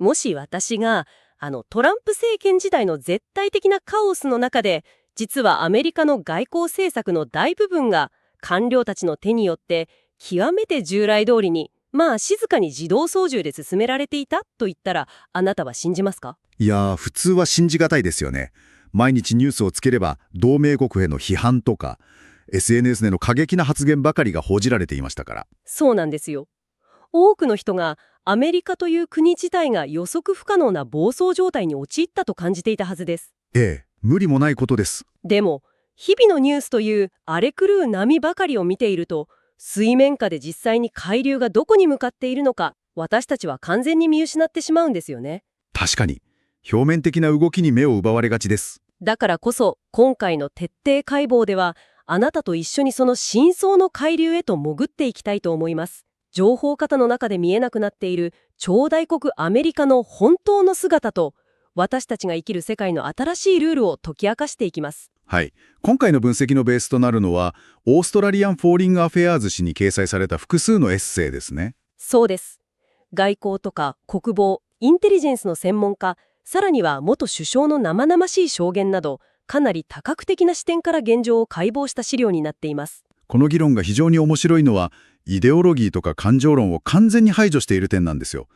もし私が、トランプ政権時代の絶対的なカオスの中で、実はアメリカの外交政策の大部分が官僚たちの手によって極めて従来通りに、静かに自動操縦で進められていたと言ったら、あなたは信じますか？いやー、普通は信じがたいですよね。毎日ニュースをつければ同盟国への批判とか SNS での過激な発言ばかりが報じられていましたから。そうなんですよ。多くの人がアメリカという国自体が予測不可能な暴走状態に陥ったと感じていたはずです。ええ、無理もないことです。でも、日々のニュースという荒れ狂う波ばかりを見ていると、水面下で実際に海流がどこに向かっているのか、私たちは完全に見失ってしまうんですよね。確かに、表面的な動きに目を奪われがちです。だからこそ、今回の徹底解剖では、あなたと一緒にその真相の海流へと潜っていきたいと思います。情報過多の中で見えなくなっている超大国アメリカの本当の姿と、私たちが生きる世界の新しいルールを解き明かしていきます。はい。今回の分析のベースとなるのは、オーストラリアン・フォーリング・アフェアーズ誌に掲載された複数のエッセイですね。そうです。外交とか国防、インテリジェンスの専門家、さらには元首相の生々しい証言など、かなり多角的な視点から現状を解剖した資料になっています。この議論が非常に面白いのは、イデオロギーとか感情論を完全に排除している点なんですよ。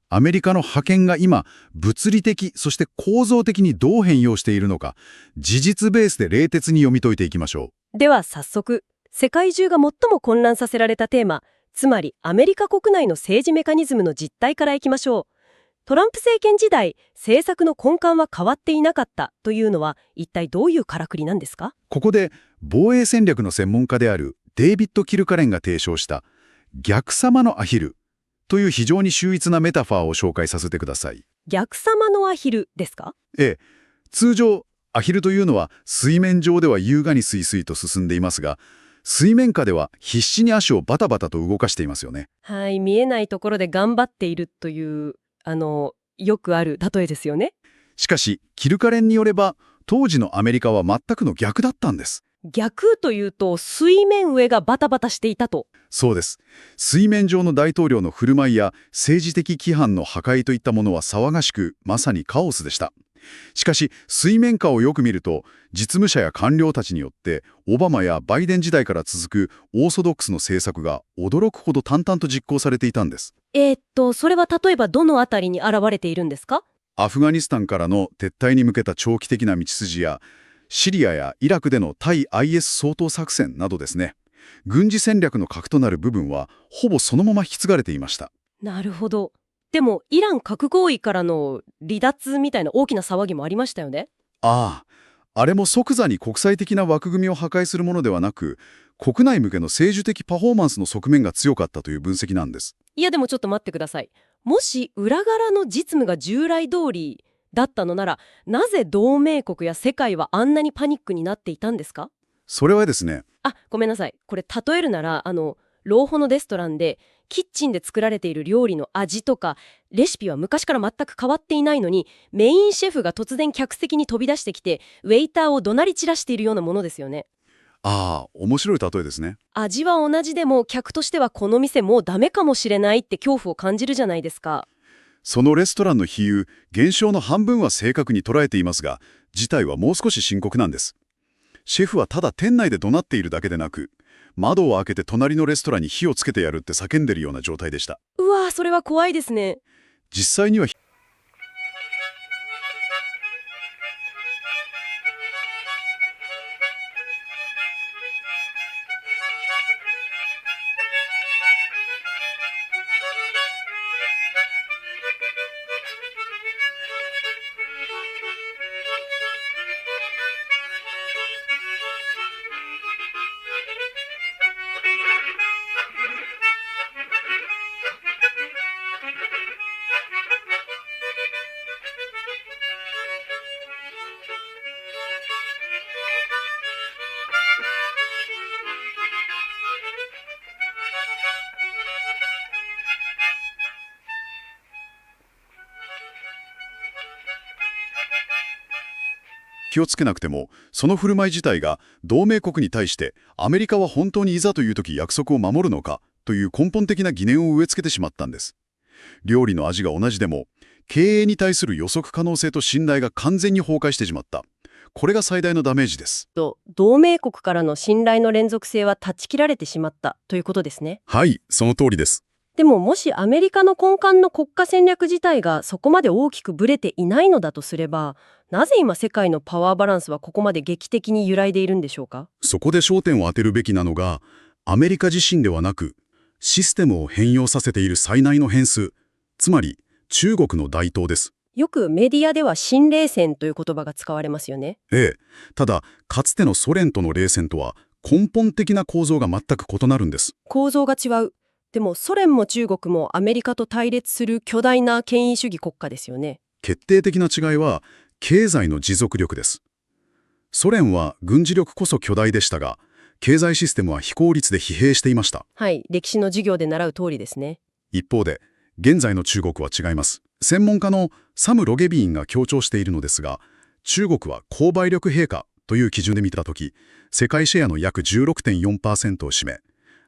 アメリカの覇権が今、物理的、そして構造的にどう変容しているのか、事実ベースで冷徹に読み解いていきましょう。では早速、世界中が最も混乱させられたテーマ、つまりアメリカ国内の政治メカニズムの実態からいきましょう。トランプ政権時代、政策の根幹は変わっていなかったというのは、一体どういうからくりなんですか？ここで、防衛戦略の専門家であるデイビッド・キルカレンが提唱した逆さまのアヒルという非常に秀逸なメタファーを紹介させてください。逆さまのアヒルですか？ええ。通常、アヒルというのは水面上では優雅にスイスイと進んでいますが、水面下では必死に足をバタバタと動かしていますよね。はい、見えないところで頑張っているという、よくある例えですよね。しかし、キルカレンによれば、当時のアメリカは全くの逆だったんです。逆というと、水面上がバタバタしていたと。そうです。水面上の大統領の振る舞いや政治的規範の破壊といったものは騒がしく、まさにカオスでした。しかし、水面下をよく見ると、実務者や官僚たちによって、オバマやバイデン時代から続くオーソドックスの政策が驚くほど淡々と実行されていたんです。それは例えばどのあたりに現れているんですか？アフガニスタンからの撤退に向けた長期的な道筋や、シリアやイラクでの対 IS 掃討作戦などですね。軍事戦略の核となる部分は、ほぼそのまま引き継がれていました。なるほど。でも、イラン核合意からの離脱みたいな大きな騒ぎもありましたよね。あれも即座に国際的な枠組みを破壊するものではなく、国内向けの政治的パフォーマンスの側面が強かったという分析なんです。いやでもちょっと待ってください。もし裏柄の実務が従来通りだったのなら、なぜ同盟国や世界はあんなにパニックになっていたんですか？それはですね、ごめんなさい。これ例えるなら、老舗のレストランでキッチンで作られている料理の味とかレシピは昔から全く変わっていないのに、メインシェフが突然客席に飛び出してきてウェイターを怒鳴り散らしているようなものですよね。面白い例えですね。味は同じでも客としてはこの店もうダメかもしれないって恐怖を感じるじゃないですか。そのレストランの比喩、現象の半分は正確に捉えていますが、事態はもう少し深刻なんです。シェフはただ店内で怒鳴っているだけでなく、窓を開けて隣のレストランに火をつけてやるって叫んでるような状態でした。うわー、それは怖いですね。実際には気をつけなくても、その振る舞い自体が同盟国に対してアメリカは本当にいざという時約束を守るのかという根本的な疑念を植え付けてしまったんです。料理の味が同じでも、経営に対する予測可能性と信頼が完全に崩壊してしまった。これが最大のダメージです。同盟国からの信頼の連続性は断ち切られてしまったということですね。はい、その通りです。でももしアメリカの根幹の国家戦略自体がそこまで大きくブレていないのだとすれば、なぜ今世界のパワーバランスはここまで劇的に揺らいでいるんでしょうか？そこで焦点を当てるべきなのが、アメリカ自身ではなく、システムを変容させている最大の変数、つまり中国の台頭です。よくメディアでは新冷戦という言葉が使われますよね。ええ。ただ、かつてのソ連との冷戦とは根本的な構造が全く異なるんです。構造が違う。でもソ連も中国もアメリカと対立する巨大な権威主義国家ですよね。決定的な違いは、経済の持続力です。ソ連は軍事力こそ巨大でしたが、経済システムは非効率で疲弊していました。はい、歴史の授業で習う通りですね。一方で、現在の中国は違います。専門家のサム・ロゲビーンが強調しているのですが、中国は購買力陛下という基準で見たとき、世界シェアの約 16.4% を占め、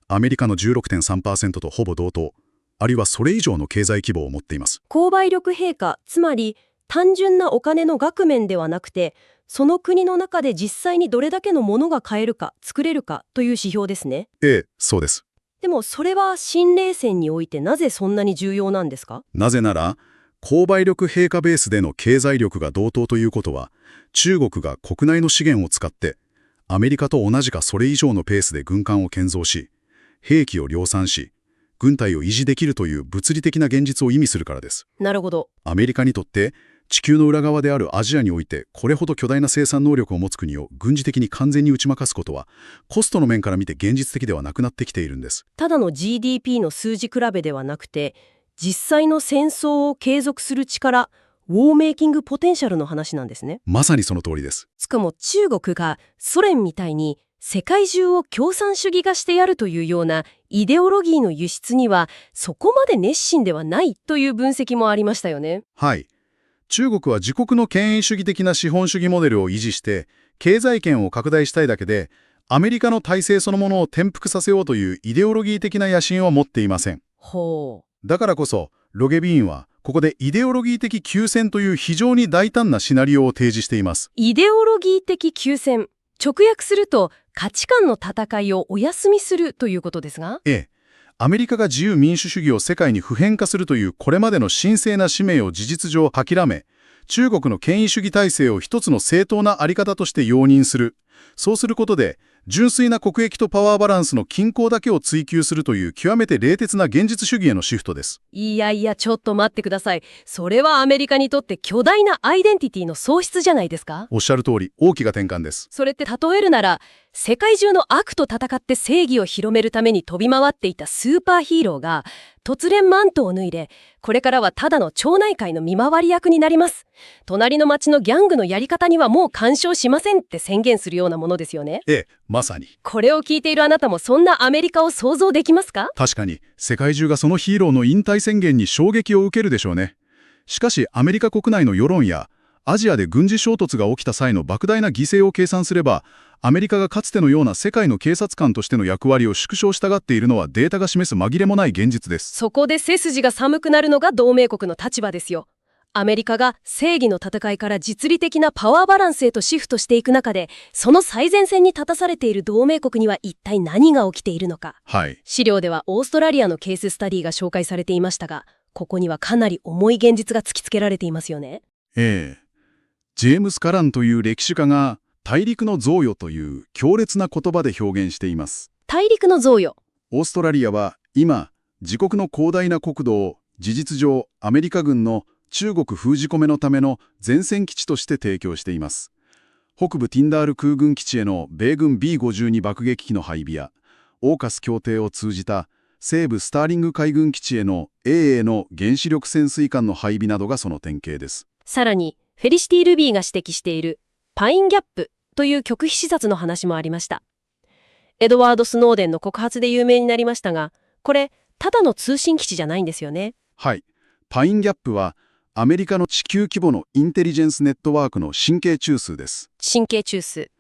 アメリカの 16.3% とほぼ同等、あるいはそれ以上の経済規模を持っています。購買力陛下、つまり単純なお金の額面ではなくて、その国の中で実際にどれだけのものが買えるか、作れるかという指標ですね。ええ、そうです。でもそれは新冷戦においてなぜそんなに重要なんですか？なぜなら、購買力陛下ベースでの経済力が同等ということは、中国が国内の資源を使って、アメリカと同じかそれ以上のペースで軍艦を建造し、兵器を量産し、軍隊を維持できるという物理的な現実を意味するからです。なるほど。アメリカにとって、地球の裏側であるアジアにおいて、これほど巨大な生産能力を持つ国を軍事的に完全に打ち負かすことは、コストの面から見て現実的ではなくなってきているんです。ただの GDP の数字比べではなくて、実際の戦争を継続する力、ウォーメイキングポテンシャルの話なんですね。まさにその通りです。しかも中国がソ連みたいに世界中を共産主義化してやるというようなイデオロギーの輸出にはそこまで熱心ではないという分析もありましたよね。はい。中国は自国の権威主義的な資本主義モデルを維持して、経済圏を拡大したいだけで、アメリカの体制そのものを転覆させようというイデオロギー的な野心は持っていません。ほう。だからこそ、ロゲビーンは、ここでイデオロギー的休戦という非常に大胆なシナリオを提示しています。イデオロギー的休戦。直訳すると価値観の戦いをお休みするということですが。ええ。アメリカが自由民主主義を世界に普遍化するというこれまでの神聖な使命を事実上諦め、中国の権威主義体制を一つの正当なあり方として容認する。そうすることで、純粋な国益とパワーバランスの均衡だけを追求するという極めて冷徹な現実主義へのシフトです。いやいや、ちょっと待ってください。それはアメリカにとって巨大なアイデンティティの喪失じゃないですか？おっしゃる通り、大きな転換です。それって例えるなら、世界中の悪と戦って正義を広めるために飛び回っていたスーパーヒーローが、突然マントを脱いで、これからはただの町内会の見回り役になります。隣の町のギャングのやり方にはもう干渉しませんって宣言するようなものですよね。ええ、まさに。これを聞いているあなたもそんなアメリカを想像できますか？確かに、世界中がそのヒーローの引退宣言に衝撃を受けるでしょうね。しかし、アメリカ国内の世論や、アジアで軍事衝突が起きた際の莫大な犠牲を計算すれば、アメリカがかつてのような世界の警察官としての役割を縮小したがっているのはデータが示す紛れもない現実です。そこで背筋が寒くなるのが同盟国の立場ですよ。アメリカが正義の戦いから実利的なパワーバランスへとシフトしていく中で、その最前線に立たされている同盟国には一体何が起きているのか。はい。資料ではオーストラリアのケーススタディが紹介されていましたが、ここにはかなり重い現実が突きつけられていますよね。ええ。ジェームス・カランという歴史家が大陸の贈与という強烈な言葉で表現しています。大陸の贈与。オーストラリアは今、自国の広大な国土を事実上アメリカ軍の中国封じ込めのための前線基地として提供しています。北部ティンダール空軍基地への米軍 B-52 爆撃機の配備や、オーカス協定を通じた西部スターリング海軍基地への英英の原子力潜水艦の配備などがその典型です。さらに、フェリシティ・ルビーが指摘しているパインギャップという極秘視察の話もありました。エドワード・スノーデンの告発で有名になりましたが、これ、ただの通信基地じゃないんですよね。はい。パインギャップは、アメリカの地球規模のインテリジェンスネットワークの神経中枢です。神経中枢。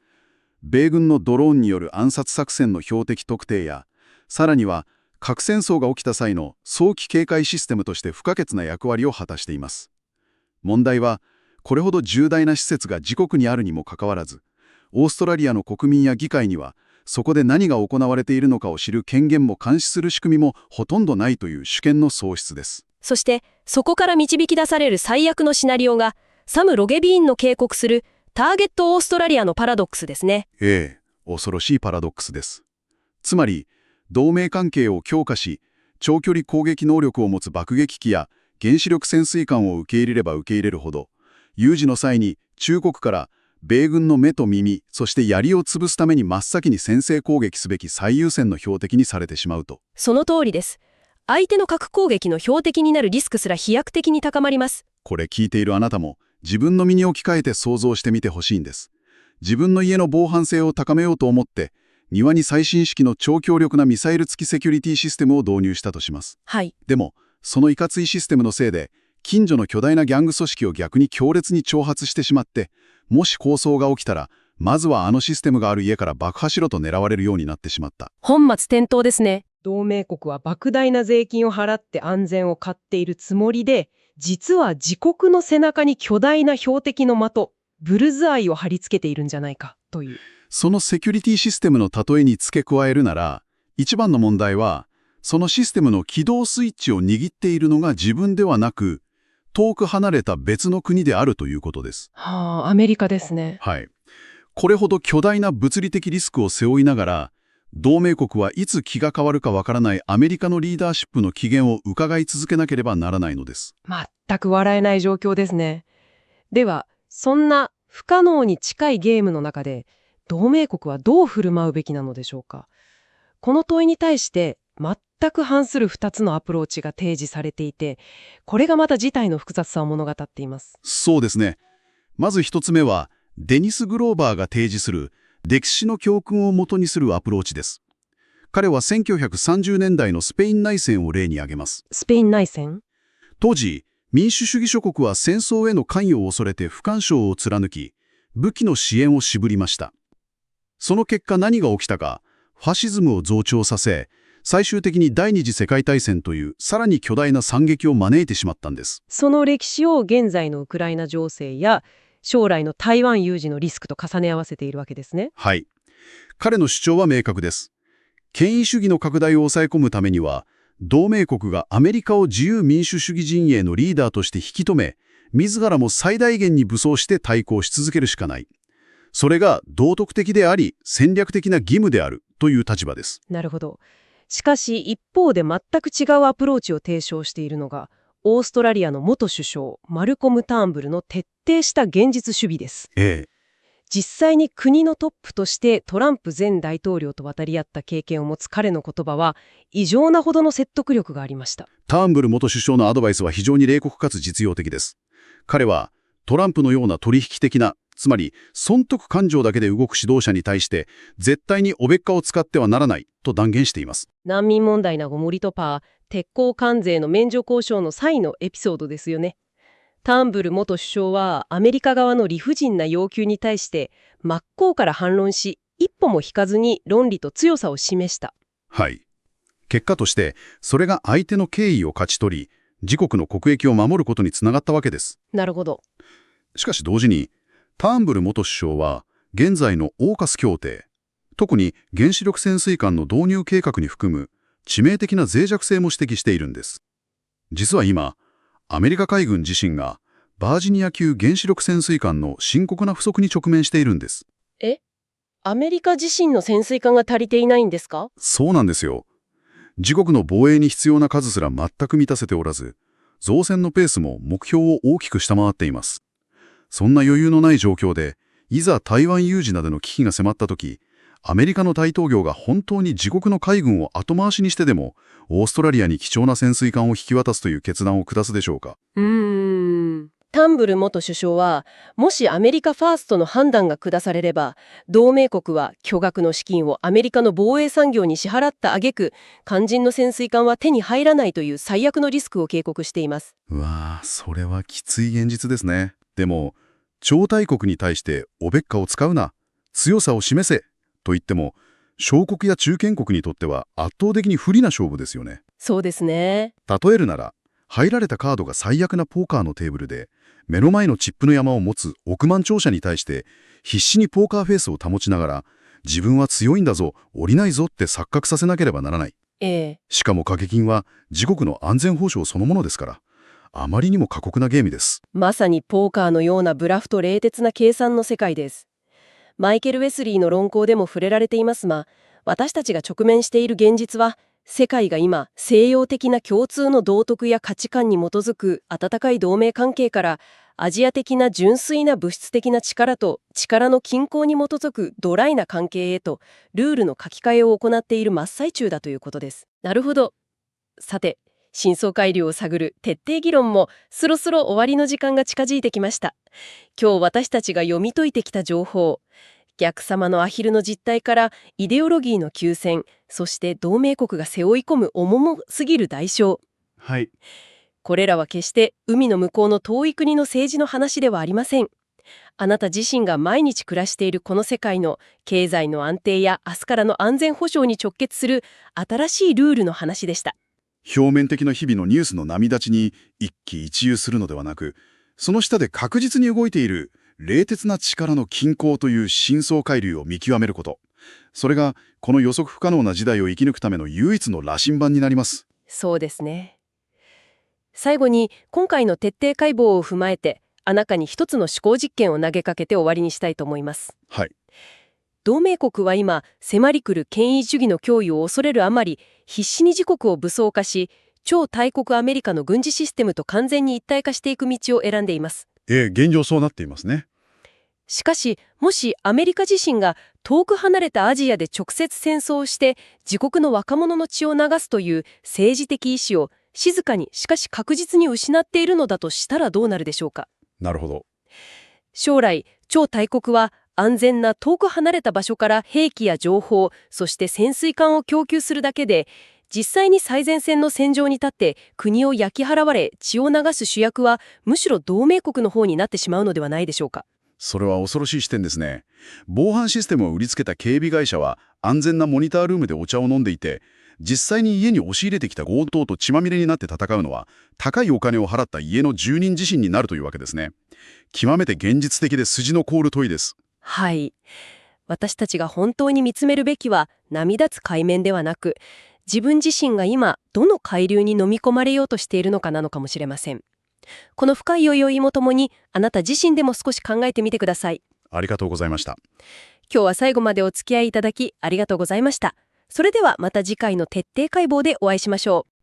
米軍のドローンによる暗殺作戦の標的特定や、さらには核戦争が起きた際の早期警戒システムとして不可欠な役割を果たしています。問題は、これほど重大な施設が自国にあるにもかかわらず、オーストラリアの国民や議会には、そこで何が行われているのかを知る権限も監視する仕組みもほとんどないという主権の喪失です。そして、そこから導き出される最悪のシナリオが、サム・ロゲビーンの警告するターゲットオーストラリアのパラドックスですね。ええ、恐ろしいパラドックスです。つまり、同盟関係を強化し、長距離攻撃能力を持つ爆撃機や原子力潜水艦を受け入れれば受け入れるほど、有事の際に中国から米軍の目と耳、そして槍を潰すために真っ先に先制攻撃すべき最優先の標的にされてしまうと。その通りです。相手の核攻撃の標的になるリスクすら飛躍的に高まります。これ聞いているあなたも自分の身に置き換えて想像してみてほしいんです。自分の家の防犯性を高めようと思って、庭に最新式の超強力なミサイル付きセキュリティシステムを導入したとします。はい。でも、そのいかついシステムのせいで、近所の巨大なギャング組織を逆に強烈に挑発してしまって、もし抗争が起きたら、まずはあのシステムがある家から爆破しろと狙われるようになってしまった。本末転倒ですね。同盟国は莫大な税金を払って安全を買っているつもりで、実は自国の背中に巨大な標的の的、ブルズアイを貼り付けているんじゃないかという。そのセキュリティシステムの例えに付け加えるなら、一番の問題は、そのシステムの起動スイッチを握っているのが自分ではなく、遠く離れた別の国であるということです。はあ、アメリカですね。はい。これほど巨大な物理的リスクを背負いながら、同盟国はいつ気が変わるかわからないアメリカのリーダーシップの起源を伺い続けなければならないのです。全く笑えない状況ですね。では、そんな不可能に近いゲームの中で、同盟国はどう振る舞うべきなのでしょうか。この問いに対して全く反する2つのアプローチが提示されていて、これがまた事態の複雑さを物語っています。そうですね。まず一つ目は、デニス・グローバーが提示する歴史の教訓をもとにするアプローチです。彼は1930年代のスペイン内戦を例に挙げます。スペイン内戦？当時、民主主義諸国は戦争への関与を恐れて不干渉を貫き、武器の支援を渋りました。その結果何が起きたか、ファシズムを増長させ、最終的に第二次世界大戦というさらに巨大な惨劇を招いてしまったんです。その歴史を現在のウクライナ情勢や将来の台湾有事のリスクと重ね合わせているわけですね。はい。彼の主張は明確です。権威主義の拡大を抑え込むためには、同盟国がアメリカを自由民主主義陣営のリーダーとして引き止め、自らも最大限に武装して対抗し続けるしかない。それが道徳的であり、戦略的な義務であるという立場です。なるほど。しかし一方で全く違うアプローチを提唱しているのが、オーストラリアの元首相、マルコム・ターンブルの徹底した現実主義です。実際に国のトップとしてトランプ前大統領と渡り合った経験を持つ彼の言葉は、異常なほどの説得力がありました。ターンブル元首相のアドバイスは非常に冷酷かつ実用的です。彼はトランプのような取引的な、つまり損得感情だけで動く指導者に対して絶対におべっかを使ってはならないと断言しています。難民問題なゴモリとパー、鉄鋼関税の免除交渉の際のエピソードですよね。ターンブル元首相はアメリカ側の理不尽な要求に対して真っ向から反論し、一歩も引かずに論理と強さを示した。はい。結果としてそれが相手の敬意を勝ち取り、自国の国益を守ることにつながったわけです。なるほど。しかし同時にターンブル元首相は現在のオーカス協定、特に原子力潜水艦の導入計画に含む致命的な脆弱性も指摘しているんです。実は今、アメリカ海軍自身がバージニア級原子力潜水艦の深刻な不足に直面しているんです。アメリカ自身の潜水艦が足りていないんですか？そうなんですよ。自国の防衛に必要な数すら全く満たせておらず、造船のペースも目標を大きく下回っています。そんな余裕のない状況で、いざ台湾有事などの危機が迫った時、アメリカの大統領が本当に自国の海軍を後回しにしてでも、オーストラリアに貴重な潜水艦を引き渡すという決断を下すでしょうか。タンブル元首相は、もしアメリカファーストの判断が下されれば、同盟国は巨額の資金をアメリカの防衛産業に支払った挙句、肝心の潜水艦は手に入らないという最悪のリスクを警告しています。うわぁ、それはきつい現実ですね。でも、超大国に対しておべっかを使うな、強さを示せと言っても、小国や中堅国にとっては圧倒的に不利な勝負ですよね。そうですね。例えるなら、入られたカードが最悪なポーカーのテーブルで、目の前のチップの山を持つ億万長者に対して必死にポーカーフェイスを保ちながら、自分は強いんだぞ、降りないぞって錯覚させなければならない。しかも掛け金は自国の安全保障そのものですから、あまりにも過酷なゲームです。まさにポーカーのようなブラフと冷徹な計算の世界です。マイケル・ウェスリーの論考でも触れられていますが、私たちが直面している現実は、世界が今、西洋的な共通の道徳や価値観に基づく温かい同盟関係から、アジア的な純粋な物質的な力と力の均衡に基づくドライな関係へと、ルールの書き換えを行っている真っ最中だということです。なるほど。さて、真相解流を探る徹底議論もそろそろ終わりの時間が近づいてきました。今日私たちが読み解いてきた情報、逆さまのアヒルの実態からイデオロギーの急戦、そして同盟国が背負い込む重もすぎる代償。はい。これらは決して海の向こうの遠い国の政治の話ではありません。あなた自身が毎日暮らしているこの世界の経済の安定や明日からの安全保障に直結する新しいルールの話でした。表面的な日々のニュースの波立ちに一喜一憂するのではなく、その下で確実に動いている冷徹な力の均衡という深層海流を見極めること。それがこの予測不可能な時代を生き抜くための唯一の羅針盤になります。そうですね。最後に今回の徹底解剖を踏まえて、あなたに一つの思考実験を投げかけて終わりにしたいと思います。はい。同盟国は今、迫り来る権威主義の脅威を恐れるあまり、必死に自国を武装化し、超大国アメリカの軍事システムと完全に一体化していく道を選んでいます。現状そうなっていますね。しかし、もしアメリカ自身が遠く離れたアジアで直接戦争をして自国の若者の血を流すという政治的意思を静かにしかし確実に失っているのだとしたらどうなるでしょうか。なるほど。将来、超大国は安全な遠く離れた場所から兵器や情報、そして潜水艦を供給するだけで、実際に最前線の戦場に立って国を焼き払われ血を流す主役はむしろ同盟国の方になってしまうのではないでしょうか。それは恐ろしい視点ですね。防犯システムを売りつけた警備会社は安全なモニタールームでお茶を飲んでいて、実際に家に押し入れてきた強盗と血まみれになって戦うのは、高いお金を払った家の住人自身になるというわけですね。極めて現実的で筋の凍る問いです。はい。私たちが本当に見つめるべきは波立つ海面ではなく、自分自身が今どの海流に飲み込まれようとしているのかなのかもしれません。この深い酔いもともにあなた自身でも少し考えてみてください。ありがとうございました。今日は最後までお付き合いいただきありがとうございました。それではまた次回の徹底解剖でお会いしましょう。